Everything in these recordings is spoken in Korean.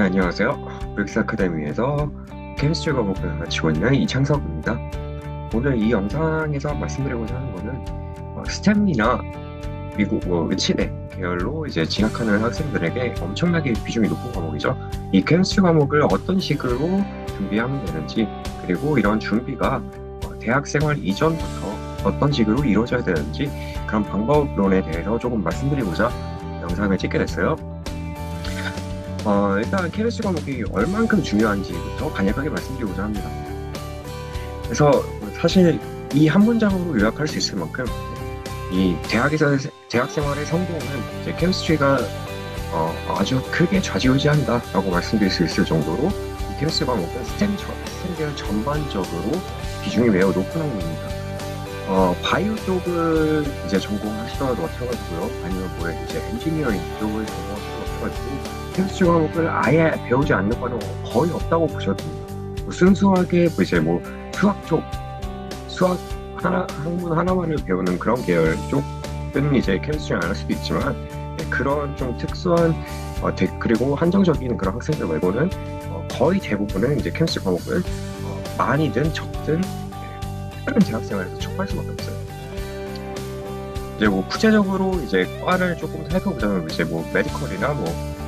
네, 안녕하세요. 브릭스 아카데미에서 케미스트리 과목을 가르치고 있는 이창섭입니다. 오늘 이 영상에서 말씀드리고자 하는 거는 스템이나 미국 의치대 계열로 이제 진학하는 학생들에게 엄청나게 비중이 높은 과목이죠. 이 케미스트리 과목을 어떤 식으로 준비하면 되는지, 그리고 이런 준비가 대학 생활 이전부터 어떤 식으로 이루어져야 되는지 그런 방법론에 대해서 조금 말씀드리고자 영상을 찍게 됐어요. 일단 케미스트리 과목이 얼만큼 중요한지부터 간략하게 말씀드리고자 합니다. 그래서 사실 이 한 문장으로 요약할 수 있을 만큼 이 대학 생활의 성공은 이제 케미스트리가 아주 크게 좌지우지한다라고 말씀드릴 수 있을 정도로 이 케미스트리 과목은 스템 계열 전반적으로 비중이 매우 높은 학문입니다. 바이오 쪽을 이제 전공하시더라도 마찬가지고요. 아니면 이제 엔지니어링 쪽을 전공하시더라도 마찬가지고 케미스트리 과목을 아예 배우지 않는 과는 거의 없다고 보셔도 됩니다. 순수하게 이제 수학 학문 하나만을 배우는 그런 계열 쪽은 이제 케미스트리 안 할 수도 있지만 그런 좀 특수한 그리고 한정적인 그런 학생들 말고는 거의 대부분은 이제 케미스트리 과목을 많이든 적든 대학생활에서 접할 수밖에 없어요. 이제 구체적으로 이제 과를 조금 살펴보자면 이제 메디컬이나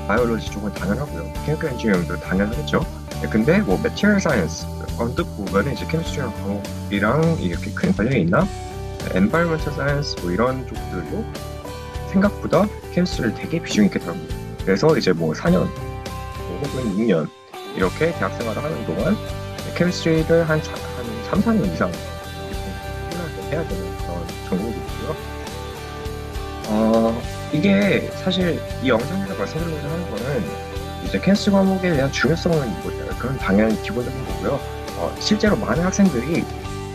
바이올로지 쪽은 당연하고요. 케미컬 엔지니어링도 당연하겠죠. 근데 매티리얼 사이언스 언뜻 보면 이제 케미스트리 과목이랑 이렇게 큰 관련이 있나? 엔바이러먼털 사이언스 이런 쪽들도 생각보다 케미스트리를 되게 비중 있게 다룹니다. 그래서 이제 4년 혹은 6년 이렇게 대학 생활을 하는 동안 케미스트리를 한 3, 4년 이상 해야 되는 그런 전공이고요. 이게 사실 이 영상에서 말씀드리고자 하는 거는 이제 케미스트리 과목에 대한 중요성은 그건 당연히 기본적인 거고요. 실제로 많은 학생들이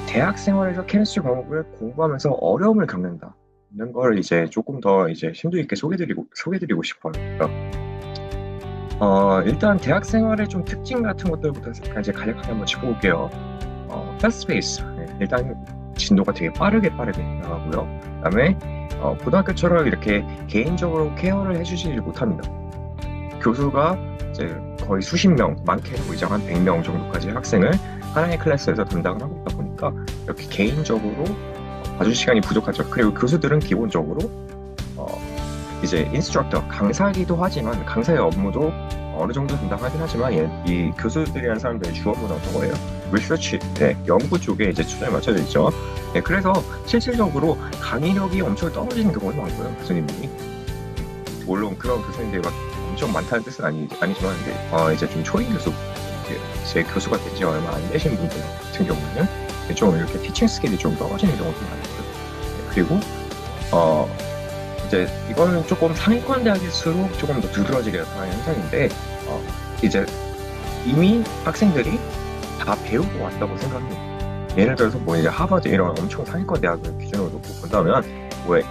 대학 생활에서 케미스트리 과목을 공부하면서 어려움을 겪는다는 걸 이제 조금 더 이제 심도 있게 소개드리고 싶어요. 일단 대학 생활의 좀 특징 같은 것들부터 이제 간략하게 한번 짚어볼게요. 패스트 페이스. 일단 진도가 되게 빠르게 나가고요. 그다음에 고등학교처럼 이렇게 개인적으로 케어를 해주시지 못합니다. 교수가 이제 거의 수십 명, 많게는 이제 한 100명 정도까지 학생을 하나의 클래스에서 담당을 하고 있다 보니까 이렇게 개인적으로 봐줄 시간이 부족하죠. 그리고 교수들은 기본적으로 이제 인스트럭터, 강사이기도 하지만 강사의 업무도 어느 정도 담당하긴 하지만 이 교수들이라는 사람들의 주 업무는 어떤 거예요? 리서치, 연구 쪽에 이제 초점이 맞춰져 있죠. 그래서 실질적으로 강의력이 엄청 떨어지는 경우도 많고요, 교수님이. 물론 그런 교수님들이 막 엄청 많다는 뜻은 아니지만 이제 좀 초임 교수, 제 교수가 된 지 얼마 안 되신 분들 같은 경우는 좀 이렇게 티칭 스킬이 좀 떨어지는 경우도 많고요. 그리고 이제 이거는 조금 상위권 대학일수록 조금 더 두드러지게 나타나는 현상인데 이제 이미 학생들이 다 배우고 왔다고 생각합니다. 예를 들어서 이제 하버드 이런 엄청 상위권 대학을 기준으로 놓고 본다면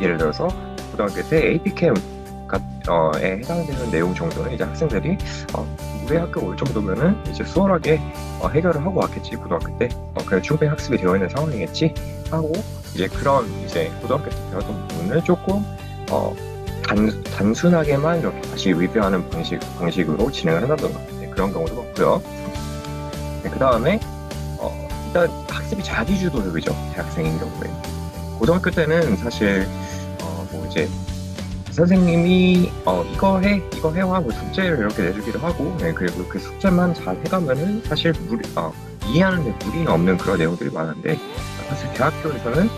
예를 들어서 고등학교 때 APChem에 해당되는 내용 정도는 이제 학생들이 우리 학교 올 정도면은 이제 수월하게 해결을 하고 왔겠지, 고등학교 때 그냥 충분히 학습이 되어 있는 상황이겠지 하고 이제 그런 이제 고등학교 때 배웠던 부분을 조금 단순하게만 이렇게 다시 리뷰하는 방식으로 진행을 한다던가 그런 경우도 많고요. 그 다음에 일단 학습이 자기주도적이죠, 대학생인 경우에. 고등학교 때는 사실 이제 선생님이 이거 해와 숙제를 이렇게 내주기도 하고 그리고 그 숙제만 잘 해가면은 사실 이해하는 데 무리는 없는 그런 내용들이 많은데 사실 대학교에서는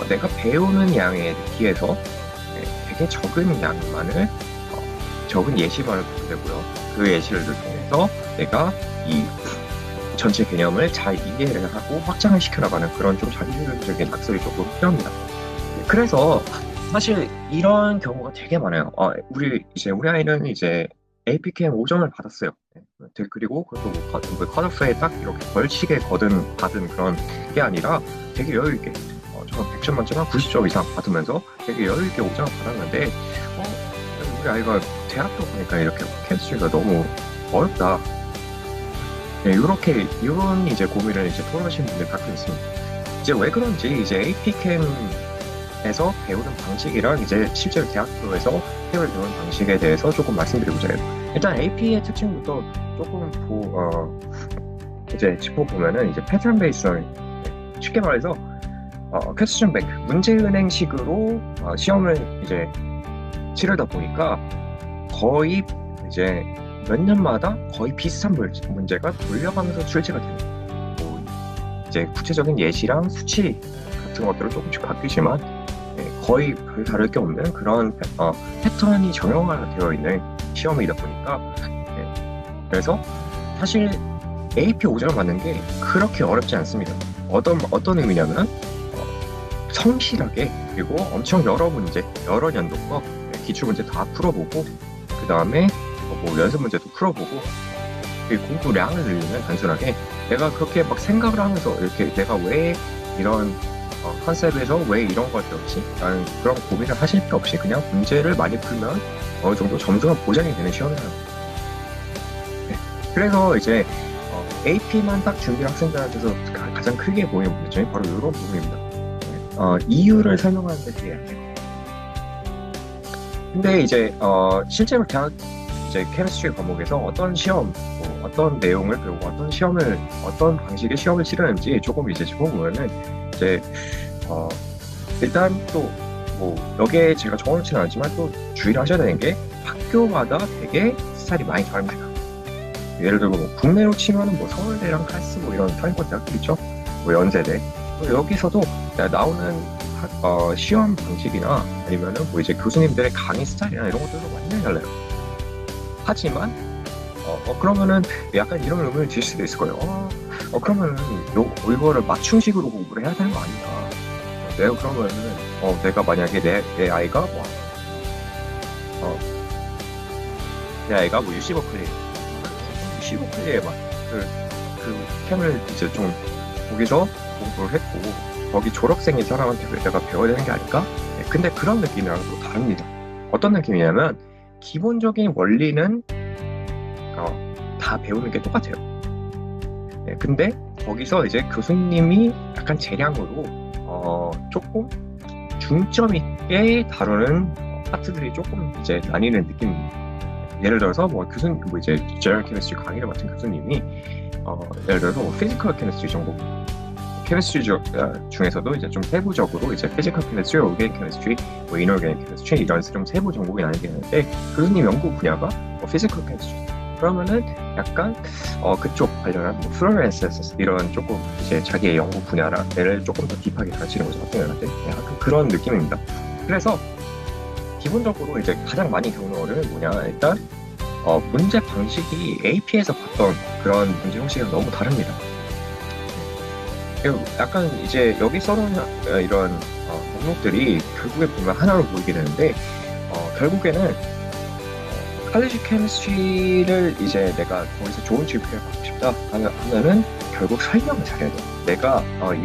내가 배우는 양에 비해서 되게 적은 양만을 적은 예시만을 보게 되고요. 그 예시를 통해서 내가 이 전체 개념을 잘 이해를 하고 확장을 시켜나가는 그런 좀 자기주도적인 학습이 조금 필요합니다. 그래서 사실 이런 경우가 되게 많아요. 우리 아이는 이제 APChem 5점을 받았어요. 그리고 그것도 컷오프에 딱 이렇게 벌치게 받은 그런 게 아니라 되게 여유 있게 저는 100점 만점에 한 90점 이상 받으면서 되게 여유 있게 5점을 받았는데 우리 아이가 대학교 가니까 이렇게 케미스트리가 너무 어렵다. 이런 이제 고민을 이제 토로하시는 분들이 가끔 있습니다. 이제 왜 그런지 이제 APChem에서 배우는 방식이랑 이제 실제로 대학교에서 배우는 방식에 대해서 조금 말씀드리고자 해요. 일단 AP의 특징부터 조금 이제 짚어보면은 이제 패턴 베이스를 쉽게 말해서 퀘스천 뱅크 문제은행식으로 시험을 이제 치르다 보니까 거의 이제 몇 년마다 거의 비슷한 문제가 돌려가면서 출제가 됩니다. 뭐 이제 구체적인 예시랑 수치 같은 것들은 조금씩 바뀌지만 거의 별 다를 게 없는 그런 패턴이 정형화되어 있는 시험이다 보니까 그래서 사실 AP 5점을 맞는 게 그렇게 어렵지 않습니다. 어떤 의미냐면 성실하게 그리고 엄청 여러 문제, 여러 연도 거 기출 문제 다 풀어보고 그 다음에 뭐 연습 문제도 풀어보고 공부량을 늘리면 단순하게 내가 그렇게 막 생각을 하면서 이렇게 내가 왜 이런 컨셉에서 왜 이런 걸 배웠지? 라는 그런 고민을 하실 필요 없이 그냥 문제를 많이 풀면 어느 정도 점수가 보장이 되는 시험이에요. 그래서 이제 AP만 딱 준비한 학생들한테서 가장 크게 보이는 문제점이 바로 이런 부분입니다. 이유를 설명하는 데 되게 약해요. 근데 이제 실제로 대학 이제 케미스트리 과목에서 어떤 시험, 어떤 내용을 배우고 어떤 방식의 시험을 치르는지 조금 이제 짚어보면은 이제 일단 또 뭐 여기에 제가 적어놓지는 않지만 또 주의를 하셔야 되는 게 학교마다 되게 스타일이 많이 다릅니다. 예를 들어 뭐 국내로 치면은 뭐 서울대랑 카스 뭐 이런 상위권 대학들 있죠. 뭐 연세대. 여기서도 나오는 시험 방식이나 아니면은 뭐 이제 교수님들의 강의 스타일이나 이런 것들도 완전히 달라요. 하지만 그러면은 약간 이런 의문을 들 수도 있을 거예요. 그러면은 이거를 맞춤식으로 공부를 해야 되는 거 아닌가? 내가 그러면은 내가 만약에 내 아이가 내 아이가 뭐 UC 버클리에 막 그 캠을 이제 좀 거기서 공부를 했고 거기 졸업생인 사람한테 내가 배워야 되는 게 아닐까? 근데 그런 느낌이랑 또 다릅니다. 어떤 느낌이냐면 기본적인 원리는 다 배우는 게 똑같아요. 근데 거기서 이제 교수님이 약간 재량으로 조금 중점 있게 다루는 파트들이 조금 이제 나뉘는 느낌입니다. 예를 들어서 뭐 교수님 뭐 이제 제너럴 케미스트리 강의를 맡은 교수님이 예를 들어서 뭐 피지컬 케미스트리 전공 케미스트리 중에서도 이제 좀 세부적으로 이제 피지컬 케미스트리, 오르게닉 케미스트리, 뭐 이너게닉 케미스트리 이런 좀 세부 전공이 나뉘게 되는데 교수님 연구 분야가 피지컬 케미스트리 그러면은 약간 그쪽 관련한 뭐 플로렌스 이런 조금 이제 자기의 연구 분야를 조금 더 딥하게 가르치는 거죠. 학생들한테 약간 그런 느낌입니다. 그래서 기본적으로 이제 가장 많이 겪는 어려움이 뭐냐 일단 문제 방식이 AP에서 봤던 그런 문제 형식이랑 너무 다릅니다. 약간 이제 여기 써놓은 이런 목록들이 결국에 보면 하나로 보이게 되는데 결국에는 칼리지 케미스트리를 이제 내가 거기서 좋은 GPA를 받고 싶다 하면은 결국 설명을 잘해야 돼. 내가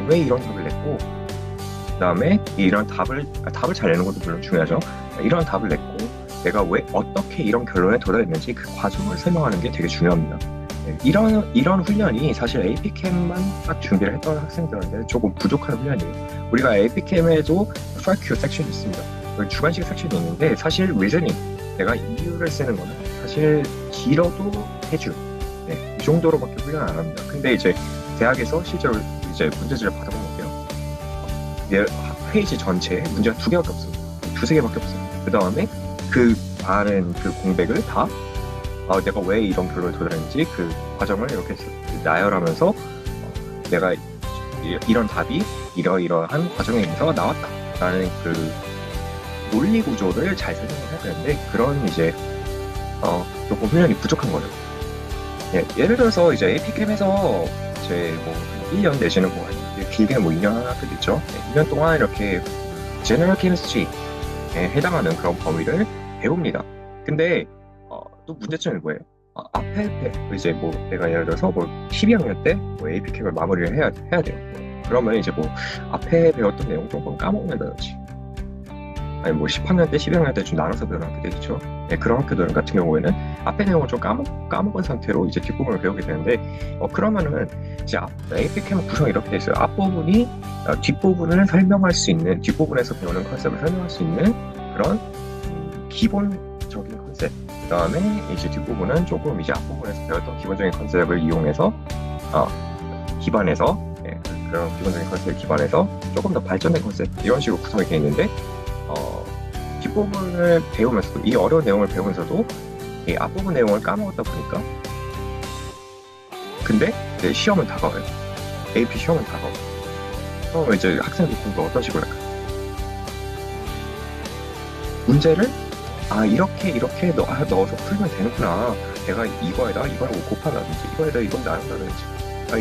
왜 이런 답을 냈고 그 다음에 이런 답을 잘 내는 것도 물론 중요하죠. 이런 답을 냈고 내가 왜 어떻게 이런 결론에 도달했는지 그 과정을 설명하는 게 되게 중요합니다. 이런 훈련이 사실 APCAM만 딱 준비를 했던 학생들한테 조금 부족한 훈련이에요. 우리가 APCAM에도 FAQ 섹션이 있습니다. 주관식 섹션이 있는데 사실 리즈닝 내가 이유를 쓰는 거는 사실 길어도 3줄 이 정도로밖에 훈련 안 합니다. 근데 이제 대학에서 실제로 이제 문제지를 받아보면 어때요? 페이지 전체에 문제가 2개밖에 없습니다. 2-3개밖에 없어요. 그 다음에 그 많은 그 공백을 다 내가 왜 이런 결론에 도달했는지 그 과정을 이렇게 나열하면서 내가 이런 답이 이러이러한 과정에 의해서 나왔다라는 그 논리 구조를 잘 설명을 해야 되는데 그런 이제 조금 훈련이 부족한 거죠. 예를 들어서 이제 APCAM에서 이제 뭐 1년 내지는 뭐 길게 뭐 2년 하나 되겠죠. 2년 동안 이렇게 제너럴 케미스트리에 해당하는 그런 범위를 배웁니다. 근데 또 문제점이 뭐예요? 앞에 이제 뭐 내가 예를 들어서 뭐 12학년 때 뭐 APCAM을 마무리를 해야 돼요. 그러면 이제 뭐 앞에 배웠던 내용 조금 까먹는다든지 아니 뭐 10학년 때 12학년 때 좀 나눠서 배우는 학교 되겠죠. 그런 학교들 같은 경우에는 앞에 내용을 좀 까먹은 상태로 이제 뒷부분을 배우게 되는데 그러면은 이제 APCAM 구성이 이렇게 돼 있어요. 앞부분이 뒷부분을 설명할 수 있는 뒷부분에서 배우는 컨셉을 설명할 수 있는 그런 기본적인 컨셉 그다음에 이제 뒷부분은 조금 이제 앞부분에서 배웠던 기본적인 컨셉을 이용해서 기반해서 그런 기본적인 컨셉을 기반해서 조금 더 발전된 컨셉 이런 식으로 구성이 되어 있는데 뒷부분을 배우면서도 이 어려운 내용을 배우면서도 이 앞부분 내용을 까먹었다 보니까 근데 이제 시험은 다가와요. AP 시험은 다가와요. 그럼 이제 학생들 공부 어떤 식으로 할까요? 문제를 이렇게 넣어서 풀면 되는구나. 내가 이거에다 이걸 곱한다든지 이거에다 이걸 나눈다든지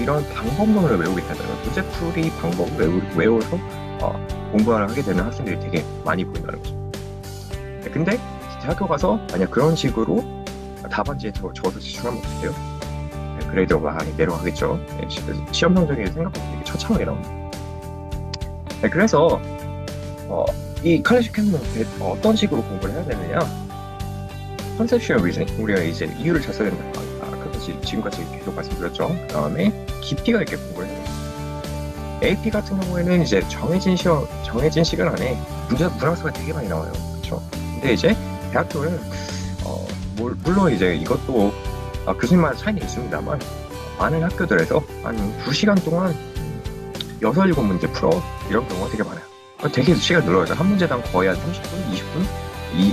이런 방법론을 외우겠다는 문제풀이 방법을 외워서 공부를 하게 되는 학생들이 되게 많이 보인다는 거죠. 근데 대학교 가서 만약 그런 식으로 답안지에 적어서 제출하면 어떡해요? 그레이드가 많이 내려가겠죠. 시험 성적이 생각보다 되게 처참하게 나옵니다. 그래서 이 칼리지 캠은 어떤 식으로 공부를 해야 되느냐? 컨셉션 리즈닝, 우리가 이제 이유를 잘 써야 된다. 지금까지 계속 말씀드렸죠. 그 다음에 깊이가 있게 공부를 해야 됩니다. AP 같은 경우에는 이제 정해진 시간 안에 문항수가 되게 많이 나와요. 그렇죠? 근데 이제 대학교는 물론 이제 이것도 교수님마다 차이는 있습니다만 많은 학교들에서 한 2시간 동안 6, 7문제 풀어 이런 경우가 되게 많아요. 되게 시간 늘어요. 한 문제당 거의 한 30분,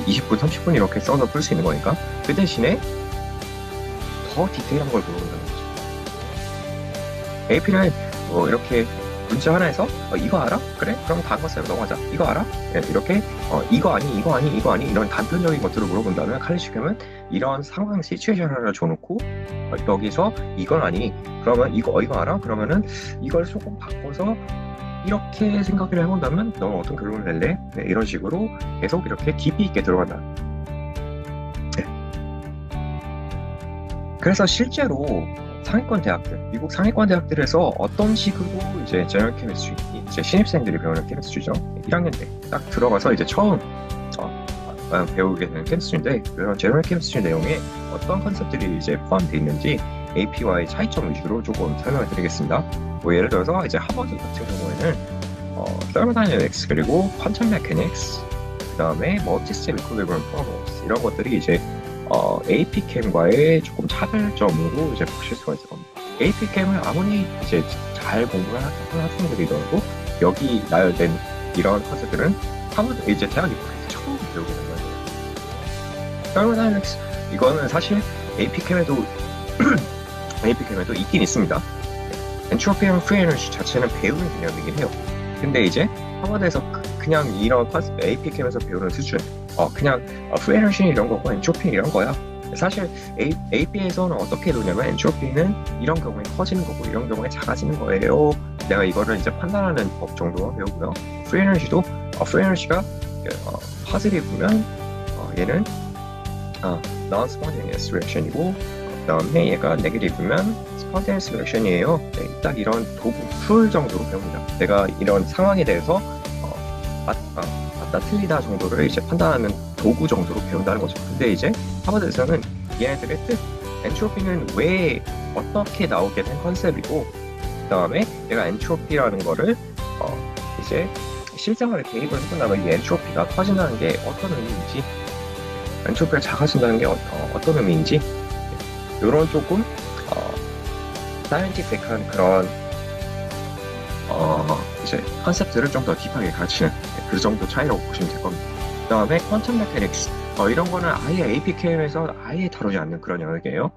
20분, 30분 이렇게 써서 풀 수 있는 거니까 그 대신에 더 디테일한 걸 물어본다는 거죠. AP는 이렇게 문제 하나에서 이거 알아? 그래? 그럼 다음 거 써요. 넘어가자. 이거 알아? 이렇게 이거 아니 이런 단편적인 것들을 물어본다면 칼리지 캠은 이런 상황 시츄에이션 하나를 줘놓고 여기서 이건 아니 그러면 이거 알아? 그러면은 이걸 조금 바꿔서 이렇게 생각을 해본다면 너는 어떤 결론을 낼래? 이런 식으로 계속 이렇게 깊이 있게 들어간다. 그래서 실제로 상위권 대학들, 미국 상위권 대학들에서 어떤 식으로 이제 제너럴 케미스트리, 이제 신입생들이 배우는 케미스트리죠. 1학년 때 딱 들어가서 이제 처음 배우게 되는 케미스트리인데 그런 제너럴 케미스트리 내용에 어떤 컨셉들이 이제 포함되어 있는지 AP와의 차이점 위주로 조금 설명을 드리겠습니다. 뭐 예를 들어서 이제 하버드 같은 경우에는 thermodynamics 그리고 quantum mechanics 그 다음에 multi-step equilibrium problems 이런 것들이 이제 AP 캠과의 조금 차별점으로 이제 보실 수가 있을 겁니다. AP 캠을 아무리 이제 잘 공부를 하는 학생들이더라도 여기 나열된 이런 컨셉들은 하버드 이제 대학 입학해서 처음 배우게 되는 거예요. thermodynamics 이거는 사실 AP 캠에도 있긴 있습니다. 엔트로피랑 프리 에너지 자체는 배우는 개념이긴 해요. 근데 이제 하버드에서 그냥 이런 컨셉 AP 캠에서 배우는 수준 그냥 프리 에너지 이런 거고 엔트로피 이런 거야. 사실 AP에서는 어떻게 배우냐면 엔트로피는 이런 경우에 커지는 거고 이런 경우에 작아지는 거예요. 내가 이거를 이제 판단하는 법 정도만 배우고요. 프리 에너지도 프리 에너지가 파지티브면 얘는 non-spontaneous reaction이고 그 다음에 얘가 네게티브면 spontaneous reaction이에요. 딱 이런 도구, 툴 정도로 배웁니다. 내가 이런 상황에 대해서 맞다 틀리다 정도를 이제 판단하는 도구 정도로 배운다는 거죠. 근데 이제 하버드에서는 얘네들의 뜻, 엔트로피는 왜 어떻게 나오게 된 컨셉이고 그 다음에 내가 엔트로피라는 거를 이제 실생활에 대입을 해본다면 이 엔트로피가 커진다는 게 어떤 의미인지 엔트로피가 작아진다는 게 어떤 의미인지 이런 조금 사이언티픽한 그런 이제 컨셉들을 좀 더 딥하게 가르치는 그 정도 차이라고 보시면 될 겁니다. 그 다음에 퀀텀 메카닉스 이런 거는 아예 APK에서 아예 다루지 않는 그런 영역이에요.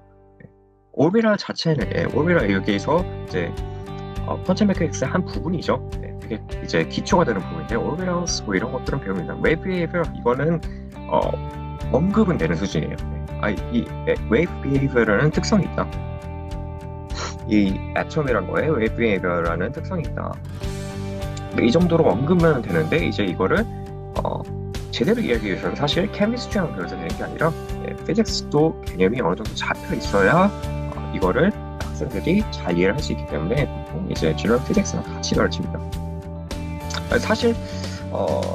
오르비라 자체는 오르비라 여기에서 이제 퀀텀 메카닉스의 한 부분이죠. 그게 이제 기초가 되는 부분인데 오르비라스 뭐 이런 것들은 배웁니다. 웨이브 비헤이비어 이거는 언급은 되는 수준이에요. 이 웨이브 비헤이비어라는 특성이 있다. 이 애톰이란 거에 웨이브 비헤이비어라는 특성이 있다. 이 정도로 언급은 되는데 이제 이거를 제대로 이해하기 위해서는 사실 케미스트리랑 배워서 되는 게 아니라 피직스도 개념이 어느 정도 잡혀 있어야 이거를 학생들이 잘 이해를 할 수 있기 때문에 보통 이제 제너럴 피직스랑 같이 가르칩니다. 사실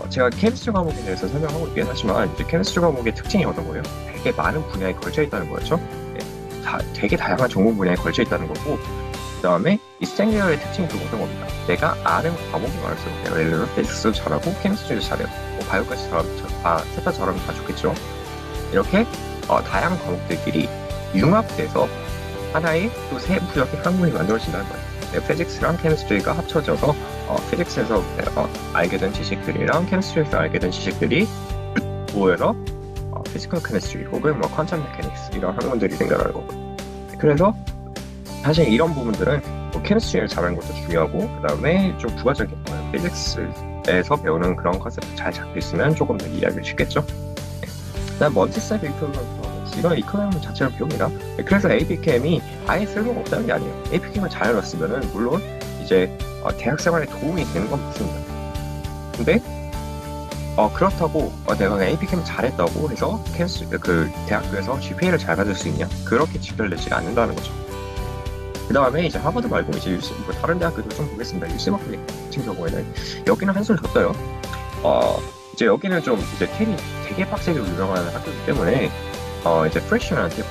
제가 케미스트리 과목에 대해서 설명하고 있긴 하지만 이제 케미스트리 과목의 특징이 어떤 거예요? 되게 많은 분야에 걸쳐 있다는 거였죠. 되게 다양한 전공 분야에 걸쳐 있다는 거고 그 다음에 이 스탠리어의 특징이 또 어떤 겁니다. 내가 아는 과목이 많을수록 내가 예를 들어 피직스도 잘하고 케미스트리도 잘해요. 바이오까지 셋 다 잘하면 다 좋겠죠. 이렇게 다양한 과목들끼리 융합돼서 하나의 또 새 구역의 학문이 만들어진다는 거예요. 네, 피직스랑 케미스트리가 합쳐져서 피직스에서 알게 된 지식들이랑 케미스트리에서 알게 된 지식들이 모여서 피지컬 케미스트리 혹은 뭐 퀀텀 메카닉스 이런 학문들이 생겨나는 거고. 그래서 사실 이런 부분들은 뭐 케미스트리를 잘하는 것도 중요하고 그 다음에 좀 부가적인 피직스에서 배우는 그런 컨셉도 잘 잡혀 있으면 조금 더 이해하기 쉽겠죠. 그다음 멀티스텝 이퀄리먼트 이건 이퀄리먼트 자체로 배웁니다. 그래서 APChem이 아예 쓸모가 없다는 게 아니에요. APChem을 잘 알았으면은 물론 이제 대학 생활에 도움이 되는 건 맞습니다. 근데 그렇다고 내가 그냥 APChem 잘했다고 해서 그 대학교에서 GPA를 잘 받을 수 있냐? 그렇게 직결되지 않는다는 거죠. 그 다음에 이제 하버드 말고 이제 뭐 다른 대학교도 좀 보겠습니다. UC 버클리 같은 경우에는 여기는 한술 더 떠요. 이제 여기는 좀 이제 템이 되게 빡세게 유명한 학교이기 때문에 이제 프레시맨한테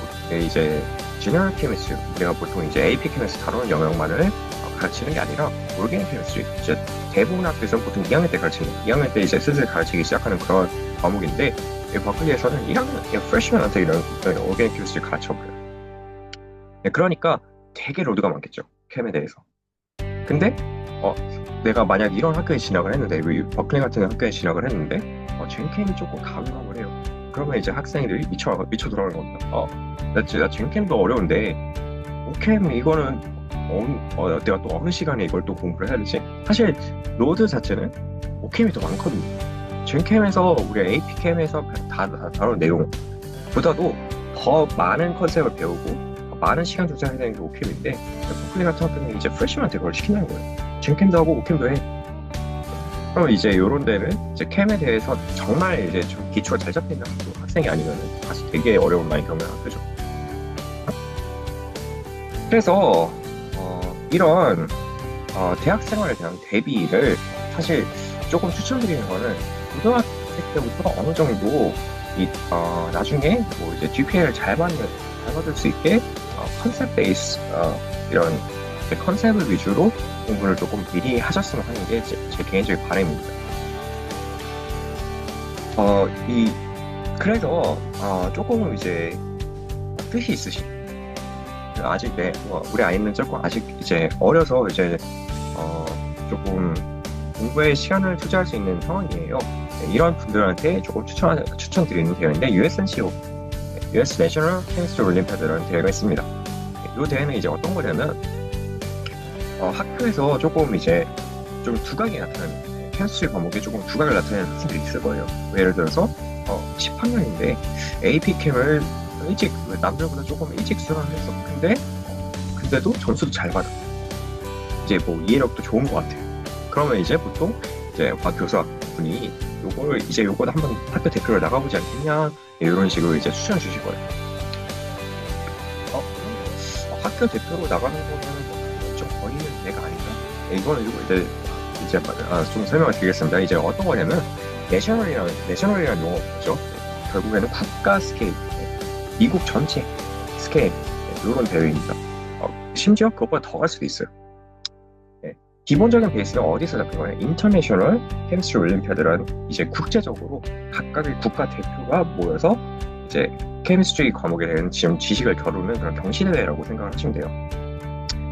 이제 제너럴 케미스트리 우리가 보통 이제 APChem에서 다루는 영역만을 가르치는 게 아니라 올게닉 케미스트리 이제 대부분 학교에서는 보통 2학년 때 가르치는 2학년 때 이제 슬슬 가르치기 시작하는 그런 과목인데 버클리에서는 1학년 프레시맨한테 이런 올게닉 케미스트리 가르쳐버려요. 네, 그러니까 되게 로드가 많겠죠 캠에 대해서. 근데 내가 만약 이런 학교에 진학을 했는데 버클리 같은 학교에 진학을 했는데 젠캠이 조금 가능함을 해요. 그러면 이제 학생들이 미쳐 들어가는 겁니다. 나 젠캠도 어려운데 오캠 이거는 내가 또 어느 시간에 이걸 또 공부를 해야 되지? 사실 로드 자체는 오캠이 더 많거든요. 젠캠에서 우리가 AP캠에서 다룬 내용보다도 더 많은 컨셉을 배우고 더 많은 시간 투자해야 되는 게 오캠인데 버클리 같은 학교는 이제 프레시맨한테 그걸 시킨다는 거예요. 젠캠도 하고 오캠도 해. 그럼 이제 이런 데는 이제 캠에 대해서 정말 이제 좀 기초가 잘 잡히는 학생이 아니면 사실 되게 어려운 많이 겪는 학교죠. 그래서 이런 대학 생활에 대한 대비를 사실 조금 추천드리는 거는 고등학생 때부터 어느 정도 나중에 뭐 이제 GPA를 잘 받을 수 있게 컨셉 베이스 이런 컨셉을 위주로 공부를 조금 미리 하셨으면 하는 게 제 개인적인 바람입니다. 그래서 조금 이제 뜻이 있으신 아직 우리 아이는 조금 아직 이제 어려서 이제 조금 공부에 시간을 투자할 수 있는 상황이에요. 이런 분들한테 조금 추천드리는 대회인데 USNCO, US National Chemistry Olympiad라는 대회가 있습니다. 이 대회는 이제 어떤 거냐면 학교에서 조금 이제 좀 두각이 나타나는 케미스트리 과목에 조금 두각을 나타내는 학생들이 있을 거예요. 예를 들어서 10학년인데 APChem을 일찍 남들보다 조금 일찍 수강을 했어. 근데도 점수도 잘 받아. 이제 뭐 이해력도 좋은 것 같아요. 그러면 이제 보통 이제 교사 분이 요거 한번 학교 대표로 나가보지 않겠냐 이런 식으로 이제 추천해 주실 거예요. 학교 대표로 나가는 거는 좀 거리는 내가 아닌가? 이거는 이제 좀 설명을 드리겠습니다. 이제 어떤 거냐면 내셔널이라는 용어죠. 결국에는 국가 스케일, 미국 전체 스케일 이런 대회입니다. 심지어 그것보다 더 갈 수도 있어요. 기본적인 베이스는 어디서 잡힌 거냐? 인터내셔널 케미스트리 올림피아드라는 이제 국제적으로 각각의 국가 대표가 모여서 이제 케미스트리 과목에 대한 지금 지식을 겨루는 그런 경시대회라고 생각을 하시면 돼요.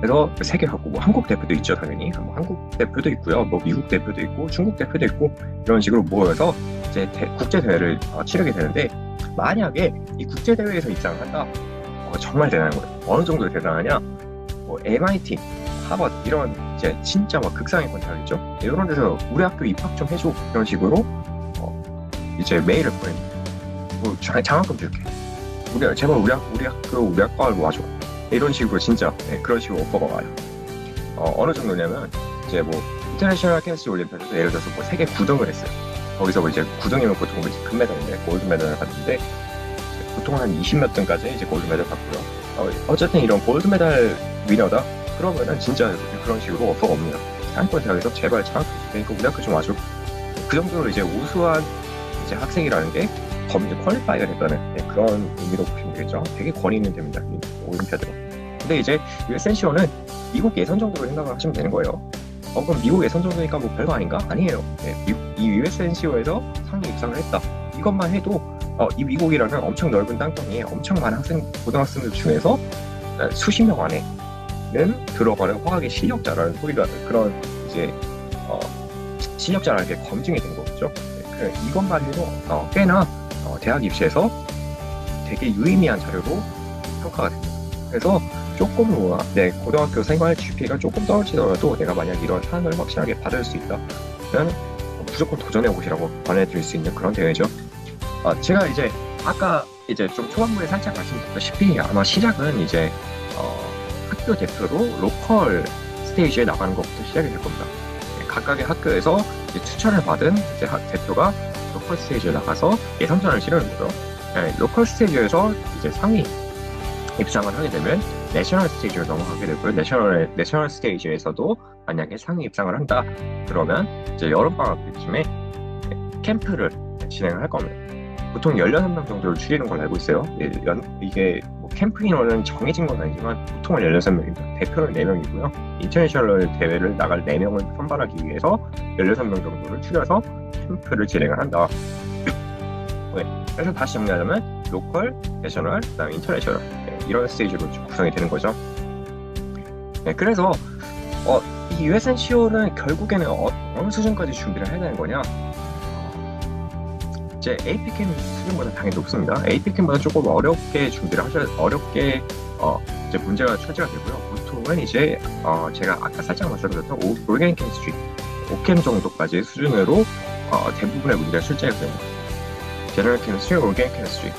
그래서 세계하고 뭐 한국 대표도 있죠, 당연히. 뭐 한국 대표도 있고요, 뭐 미국 대표도 있고, 중국 대표도 있고 이런 식으로 모여서 이제 국제 대회를 치르게 되는데 만약에 이 국제 대회에서 입상을 한다, 정말 대단한 거예요. 어느 정도 대단하냐? 뭐 MIT, 하버드 이런 이제 진짜 막 극상위권 대학이죠. 이런 데서 우리 학교 입학 좀 해줘 이런 식으로 이제 메일을 보냅니다. 뭐 장학금 줄게. 제발 우리 학과를 와줘. 이런 식으로 진짜 그런 식으로 오퍼가 와요. 어느 정도냐면 이제 뭐 인터내셔널 케미스트리 올림피아드에서 예를 들어서 뭐 세계 9등을 했어요. 거기서 뭐 이제 9등이면 보통 이제 금메달인데 골드 메달을 받는데 보통 한 20몇 등까지 이제 골드 메달 받고요. 어쨌든 이런 골드 메달 위너다. 그러면은 진짜 그런 식으로 오퍼가 옵니다. 상위권 대학에서 제발 장학금 그러니까 우리 학교 좀 와줘. 그 정도로 이제 우수한 이제 학생이라는 게 더 이제 퀄리파이가 됐다는 그런 의미로 보시면 되겠죠. 되게 권위 있는 대입니다. 올림피아드가. 근데 이제 USNCO는 미국 예선 정도로 생각을 하시면 되는 거예요. 그럼 미국 예선 정도니까 뭐 별거 아닌가? 아니에요. 이 USNCO에서 상위 입상을 했다. 이것만 해도 이 미국이라는 엄청 넓은 땅덩이에 엄청 많은 고등학생들 중에서 수십 명 안에는 들어가는 화학의 실력자라는 소리가 그런 이제 실력자라는 게 검증이 된 거겠죠. 이것만으로도 꽤나 대학 입시에서 되게 유의미한 자료로 평가가 됩니다. 그래서 조금 내 고등학교 생활 GPA가 조금 떨어지더라도 내가 만약 이런 상을 확실하게 받을 수 있다 그러면 무조건 도전해 보시라고 권해드릴 수 있는 그런 대회죠. 제가 이제 아까 이제 좀 초반부에 살짝 말씀드렸다시피 아마 시작은 이제 학교 대표로 로컬 스테이지에 나가는 것부터 시작이 될 겁니다. 각각의 학교에서 이제 추천을 받은 이제 대표가 로컬 스테이지에 나가서 예선전을 치르는 거죠. 로컬 스테이지에서 이제 상위 입상을 하게 되면 내셔널 스테이지로 넘어가게 되고요. 내셔널 스테이지에서도 만약에 상위 입상을 한다 그러면 이제 여름방학 때쯤에 캠프를 진행을 할 겁니다. 보통 16명 정도를 줄이는 걸로 알고 있어요. 이게 뭐 캠프 인원은 정해진 건 아니지만 보통은 16명입니다. 대표는 4명이고요. 인터내셔널 대회를 나갈 4명을 선발하기 위해서 16명 정도를 추려서 캠프를 진행을 한다. 그래서 다시 정리하자면 로컬, 내셔널, 그다음에 인터내셔널 이런 스테이지로 구성이 되는 거죠. 그래서 이 USNCO는 결국에는 어느 수준까지 준비를 해야 되는 거냐? 이제 AP캠 수준보다 당연히 높습니다. AP캠보다 조금 어렵게 준비를 어렵게 이제 문제가 처지가 되고요. 보통은 이제 제가 아까 살짝 말씀드렸던 오르가닉 케미스트리 5캠 정도까지 수준으로 대부분의 문제가 출제가 됩니다. 제너럴 케미스트리, 오르가닉 케미스트리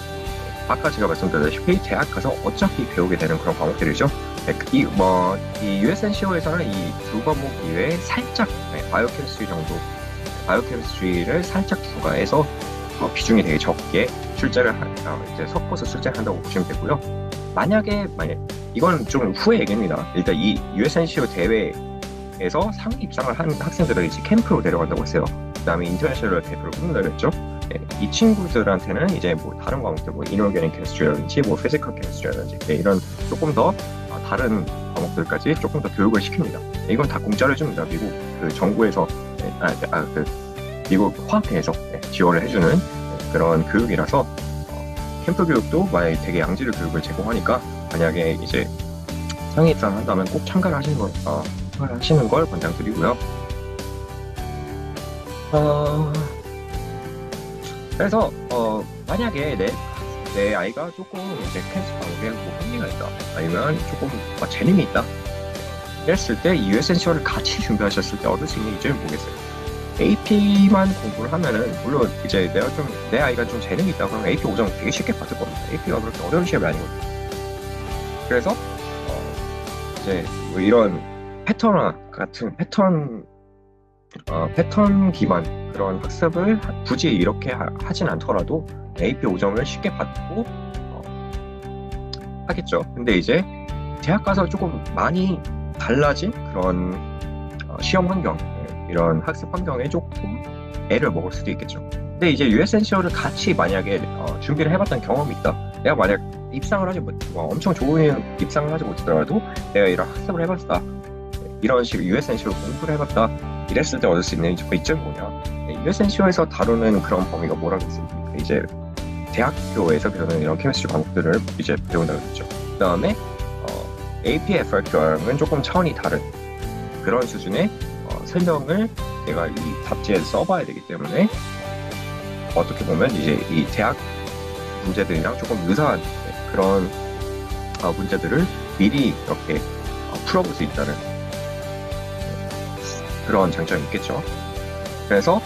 아까 제가 말씀드렸다시피 대학 가서 어차피 배우게 되는 그런 과목들이죠. 이 USNCO에서는 이 두 과목 이외에 살짝 바이오케미스트리 정도 바이오케미스트리를 살짝 추가해서 비중이 되게 적게 출제를 이제 섞어서 출제를 한다고 보시면 되고요. 만약에 이건 좀 후의 얘기입니다. 일단 이 USNCO 대회에서 상위 입상을 한 학생들을 이제 캠프로 데려간다고 했어요. 그다음에 인터내셔널 대표를 뽑는다고 했죠. 이 친구들한테는 이제 뭐 다른 과목들, 뭐 이노게닉 케미스트리라든지 뭐 피지컬 케미스트리라든지 이런 조금 더 다른 과목들까지 조금 더 교육을 시킵니다. 이건 다 공짜로 해줍니다. 미국 그 정부에서 미국 화학회에서 지원을 해주는 그런 교육이라서 캠프 교육도 만약에 되게 양질의 교육을 제공하니까 만약에 이제 상위 입상을 한다면 꼭 참가를 하시는 걸 권장드리고요. 그래서 만약에 내 아이가 조금 이제 캠스 과목에 뭐 흥미가 있다 아니면 조금 재능이 있다 이랬을 때 이 USNCO를 같이 준비하셨을 때 얻을 수 있는 이점이 뭐겠어요? AP만 공부를 하면은 물론 이제 내 아이가 좀 재능이 있다 그러면 AP 5점 되게 쉽게 받을 겁니다. AP가 그렇게 어려운 시험이 아니거든요. 그래서 이제 뭐 이런 패턴 같은 패턴 기반 그런 학습을 굳이 이렇게 하진 않더라도 AP 5점을 쉽게 받고 하겠죠. 근데 이제 대학 가서 조금 많이 달라진 그런 시험 환경 이런 학습 환경에 조금 애를 먹을 수도 있겠죠. 근데 이제 USNCO를 같이 만약에 준비를 해봤던 경험이 있다. 내가 만약 입상을 하지 엄청 좋은 입상을 하지 못하더라도 내가 이런 학습을 해봤다. 이런 식으로 USNCO를 공부를 해봤다. 이랬을 때 얻을 수 있는 이점이 뭐냐? USNCO에서 다루는 그런 범위가 뭐라고 했습니까? 이제 대학교에서 배우는 이런 케미스트리 과목들을 이제 배운다고 했죠. 그 다음에 APFRQ랑은 조금 차원이 다른 그런 수준의 설명을 내가 이 잡지에서 써봐야 되기 때문에 어떻게 보면 이제 이 대학 문제들이랑 조금 유사한 그런 문제들을 미리 이렇게 풀어볼 수 있다는 그런 장점이 있겠죠. 그래서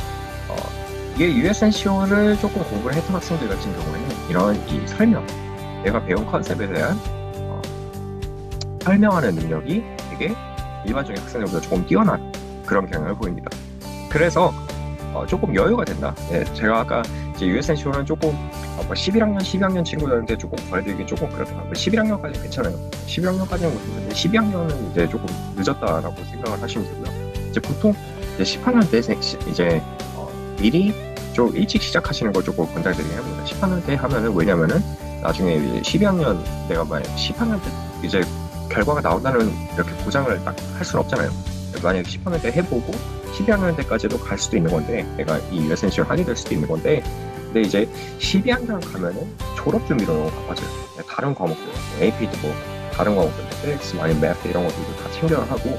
이게 USNCO를 조금 공부를 했던 학생들 같은 경우에는 이런 이 설명, 내가 배운 컨셉에 대한 설명하는 능력이 되게 일반적인 학생들보다 조금 뛰어난 그런 경향을 보입니다. 그래서 조금 여유가 된다. 제가 아까 이제 USNCO는 조금 11학년, 12학년 친구들한테 조금 권해드리기 조금 그렇다. 11학년까지는 괜찮아요. 11학년까지는 못했는데 12학년은 이제 조금 늦었다라고 생각을 하시면 되고요. 이제 보통 이제 10학년 때 이제 미리 좀 일찍 시작하시는 걸 조금 권장드리긴 합니다. 10학년 때 하면은 왜냐면은 나중에 이제 12학년 내가 만약 10학년 때 이제 결과가 나온다는 이렇게 보장을 딱 할 수는 없잖아요. 만약에 10학년 때 해보고 12학년 때까지도 갈 수도 있는 건데 내가 이 USNCO를 하게 될 수도 있는 건데 근데 이제 12학년 가면은 졸업 준비로 너무 바빠져요. 다른 과목들, 뭐 AP도 뭐 다른 과목들, physics, 아니면 math 이런 것들도 다 챙겨야 하고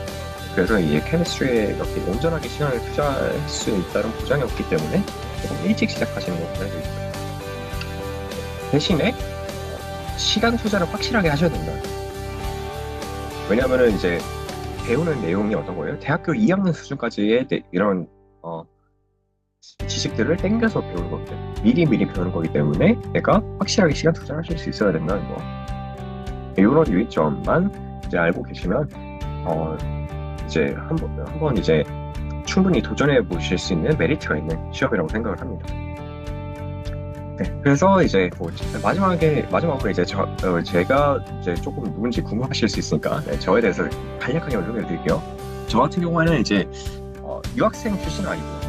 그래서 이제 케미스트리에 이렇게 온전하게 시간을 투자할 수 있다는 보장이 없기 때문에 조금 일찍 시작하시는 경우가 있어요. 대신에 시간 투자를 확실하게 하셔야 된다. 왜냐하면은 이제 배우는 내용이 어떤 거예요? 대학교 2학년 수준까지의 이런 지식들을 땡겨서 배우는 거기 때문에 미리 배우는 거기 때문에 내가 확실하게 시간 투자를 하실 수 있어야 된다는 거. 이런 유의점만 이제 알고 계시면 이제 한번 이제 충분히 도전해 보실 수 있는 메리트가 있는 시험이라고 생각을 합니다. 네, 그래서 이제 뭐 마지막으로 이제 제가 이제 조금 누군지 궁금하실 수 있으니까 저에 대해서 간략하게 설명을 드릴게요. 저 같은 경우에는 이제 유학생 출신은 아니고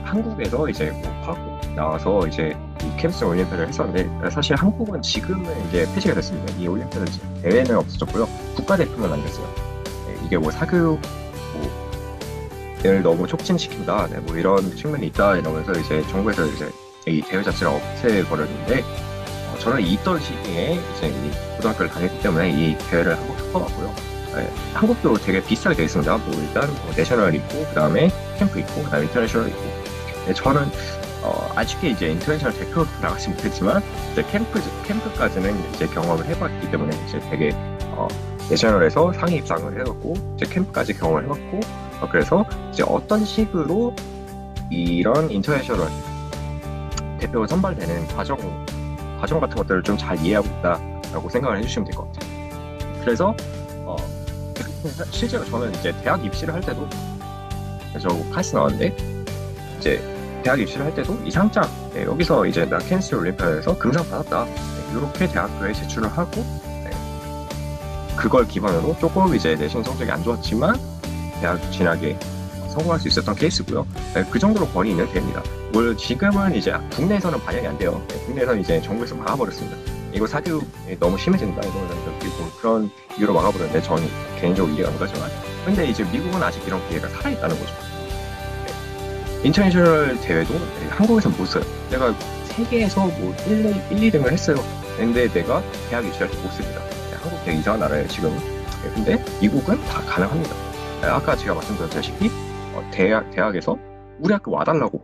한국에서 이제 뭐 과학고 나와서 이제 이 캠스 올림피아드를 했었는데 사실 한국은 지금은 이제 폐지가 됐습니다. 이 올림피아드 대회는 없어졌고요. 국가대표만 남겼어요. 네, 이게 뭐 사교육을 너무 촉진시킨다, 네, 뭐 이런 측면이 있다 이러면서 이제 정부에서 이제 이 대회 자체를 없애버렸는데 저는 있던 시기에 이제 이 고등학교를 다녔기 때문에 이 대회를 한번 겪어봤고요. 네, 한국도 되게 비슷하게 되어 있습니다. 뭐 일단 뭐 내셔널 있고 그 다음에 캠프 있고 그 다음에 인터내셔널 있고. 네, 저는 아쉽게 이제 인터내셔널 대표로 나가지 못했지만 이제 캠프까지는 이제 경험을 해봤기 때문에 이제 되게 내셔널에서 상위 입상을 해갖고 이제 캠프까지 경험을 해봤고 그래서 이제 어떤 식으로 이런 인터내셔널 대표가 선발되는 과정 같은 것들을 좀 잘 이해하고 있다라고 생각을 해주시면 될 것 같아요. 그래서 실제로 저는 이제 대학 입시를 할 때도 저 카이스트 나왔는데 이제 대학 입시를 할 때도 이 상장 여기서 이제 나 캔스 올림피아드에서 금상 받았다 이렇게 대학교에 제출을 하고 그걸 기반으로 조금 이제 내신 성적이 안 좋았지만 대학 진학에 성공할 수 있었던 케이스고요. 그 정도로 권위 있는 대회입니다. 물 지금은 이제 국내에서는 반영이 안 돼요. 국내에서는 이제 정부에서 막아버렸습니다. 이거 사교육이 너무 심해진다 이런 그리고 그런 이유로 막아버렸는데 저는 개인적으로 이해가 안 가지만 근데 이제 미국은 아직 이런 기회가 살아있다는 거죠. 인터내셔널 대회도 한국에서 못 써요. 내가 세계에서 뭐 1, 2등을 했어요. 근데 내가 대학 입시할 때 못 씁니다. 한국 되게 이상한 나라예요 지금. 근데 미국은 다 가능합니다. 아까 제가 말씀드렸다시피 대학에서 우리 학교 와달라고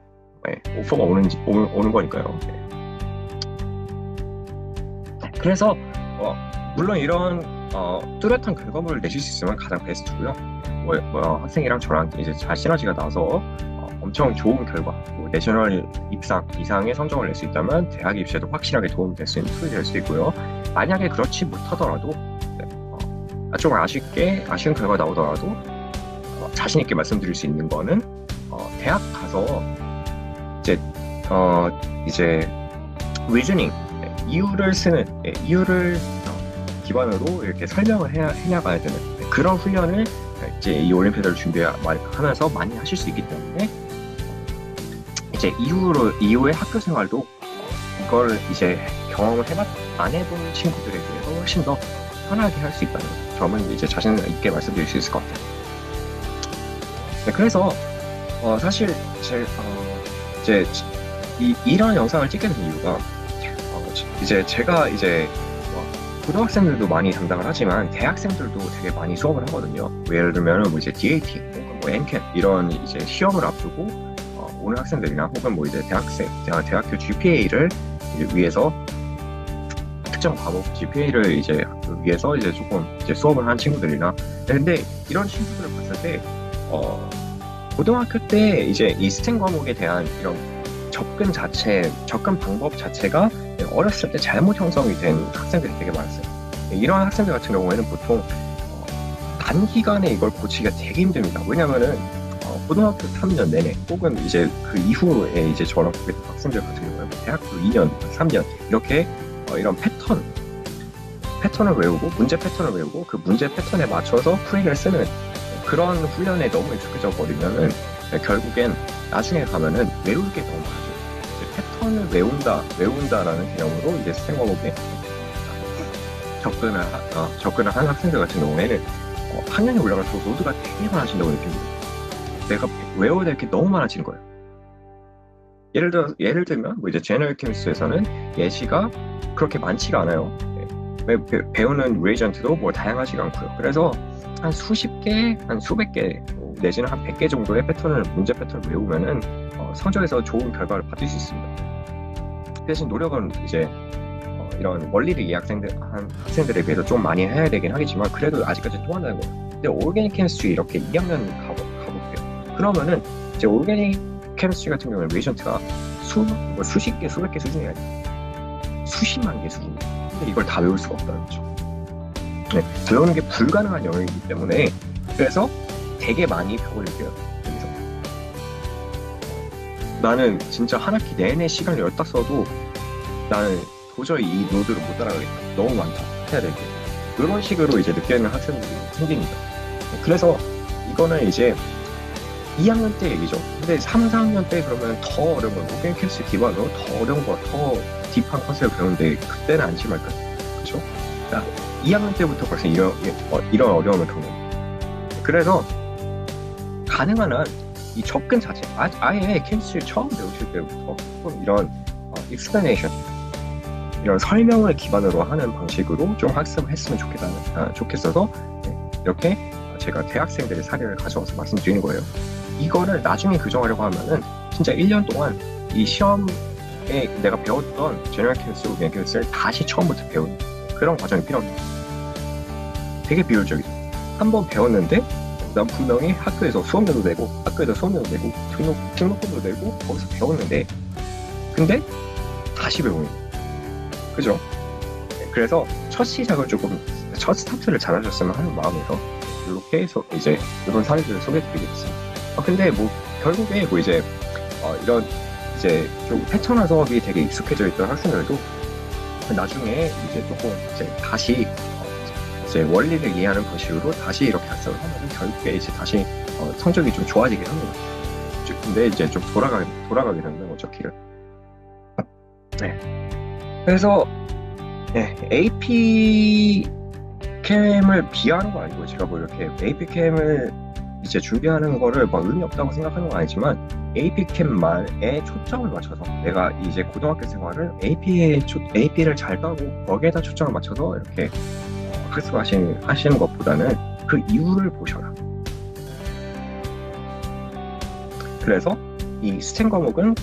오퍼가 오는 거니까요. 그래서 물론 이런 뚜렷한 결과물을 내실 수 있으면 가장 베스트고요. 학생이랑 저랑 이제 잘 시너지가 나서 엄청 좋은 결과, 내셔널 입상 이상의 성적을 낼 수 있다면 대학 입시에도 확실하게 도움이 될 수 있는 툴이 될 수 있고요. 만약에 그렇지 못하더라도 좀 아쉬운 결과가 나오더라도 자신 있게 말씀드릴 수 있는 거는 대학 가서 이제 리즈닝 이유를 기반으로 이렇게 설명을 해나가야 되는 그런 훈련을 이제 이 올림피아드를 준비하면서 많이 하실 수 있기 때문에 이제 이후의 학교 생활도 이걸 이제 경험을 안 해본 친구들에 비해서 훨씬 더 편하게 할 수 있다는 점은 이제 자신 있게 말씀드릴 수 있을 것 같아요. 네, 그래서 사실 이제 이런 영상을 찍게 된 이유가 이제 제가 이제 고등학생들도 많이 담당을 하지만 대학생들도 되게 많이 수업을 하거든요. 예를 들면 뭐 이제 DAT 혹은 뭐 NCAT 이런 이제 시험을 앞두고 오는 학생들이나 혹은 뭐 이제 대학교 GPA를 위해서 특정 과목 GPA를 이제 위해서 이제 조금 이제 수업을 하는 친구들이나 근데 이런 친구들을 봤을 때 고등학교 때 이제 이 스템 과목에 대한 이런 접근 방법 자체가 어렸을 때 잘못 형성이 된 학생들이 되게 많았어요. 이런 학생들 같은 경우에는 보통 단기간에 이걸 고치기가 되게 힘듭니다. 왜냐면은 고등학교 3년 내내 혹은 이제 그 이후에 이제 저랑 보게 된 학생들 같은 경우에는 대학교 2년, 3년 이렇게 이런 패턴을 외우고 문제 패턴을 외우고 그 문제 패턴에 맞춰서 풀이를 쓰는 그런 훈련에 너무 익숙해져 버리면은 결국엔 나중에 가면은 외울 게 너무 많아요. 패턴을 외운다라는 개념으로 이제 스템 과목에 접근을 하는 학생들 같은 경우에는 학년이 올라갈수록 로드가 되게 많아진다고 느낍니다. 내가 외워야 될 게 너무 많아지는 거예요. 예를 들면 뭐 이제 제너럴 케미스트에서는 예시가 그렇게 많지가 않아요. 배우는 레이전트도 뭐 다양하지가 않고요. 그래서 한 수십 개, 한 수백 개, 내지는 한 100개 정도의 문제 패턴을 외우면은 성적에서 좋은 결과를 받을 수 있습니다. 대신 노력은 이제 이런 원리를 한 학생들에 비해서 좀 많이 해야 되긴 하겠지만 그래도 아직까지 통한다는 거예요. 근데 오르게닉 케미스트리 이렇게 2학년 가볼게요. 그러면은 이제 오르게닉 케미스트리 같은 경우는 레이전트가 수십 개, 수백 개 수준이 아니에요. 수십만 개 수준이에요. 근데 이걸 다 외울 수가 없다는 거죠. 네, 배우는 게 불가능한 영역이기 때문에 그래서 되게 많이 벽을 느껴요. 여기서 나는 진짜 한 학기 내내 시간을 열다 써도 나는 도저히 이 노드를 못 따라가겠다. 너무 많다. 해야 될 게. 이런 식으로 이제 느끼는 학생들이 생깁니다. 그래서 이거는 이제 2학년 때 얘기죠. 근데 3, 4학년 때 그러면 더 어려운 건 오르게닉 케미스트리 기반으로 더 어려운 거, 더 딥한 컨셉을 배우는데 그때는 안심할까요? 그렇죠? 2학년 때부터 벌써 이런 어려움을 겪는. 그래서 가능한 한 이 접근 자체, 아예 케미스트리 처음 배우실 때부터 조금 이런 explanation, 이런 설명을 기반으로 하는 방식으로 좀 학습을 했으면 좋겠어서 이렇게 제가 대학생들의 사례를 가져와서 말씀드리는 거예요. 이거를 나중에 교정하려고 하면은 진짜 1년 동안 이 시험에 내가 배웠던 제너럴 케미스트리, 오르게닉 케미스트리를 다시 처음부터 배우는 그런 과정이 필요합니다. 되게 비효율적이죠. 한번 배웠는데 난 분명히 학교에서 수업료도 내고 등록금도 내고 거기서 배웠는데 근데 다시 배우는 거예요. 그죠? 그래서 첫 스타트를 잘하셨으면 하는 마음에서 이렇게 해서 이제 이런 사례들을 소개해드리겠습니다. 근데 뭐 결국에 뭐 이제 이런 이제 좀 패턴화 수업이 되게 익숙해져 있던 학생들도 나중에 이제 조금 이제 다시 이제 원리를 이해하는 방식으로 다시 이렇게 학습을 하면 결국에 이제 다시 성적이 좀 좋아지긴 합니다. 근데 이제 좀 돌아가게 되는 거죠, 길을. 네. 그래서 AP 캠을 비하하는 거 아니고 제가 뭐 이렇게 AP 캠을 이제 준비하는 거를 막 의미 없다고 생각하는 건 아니지만 AP 캠만에 초점을 맞춰서 내가 이제 고등학교 생활을 AP를 잘 따고 거기에다 초점을 맞춰서 이렇게 학습하시는 것보다는 그 이유를 보셔라. 그래서 이 스템 과목은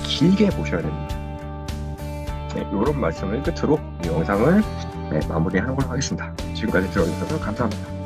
길게 보셔야 됩니다. 이런 말씀을 끝으로 이 영상을 마무리하는 걸로 하겠습니다. 지금까지 들어주셔서 감사합니다.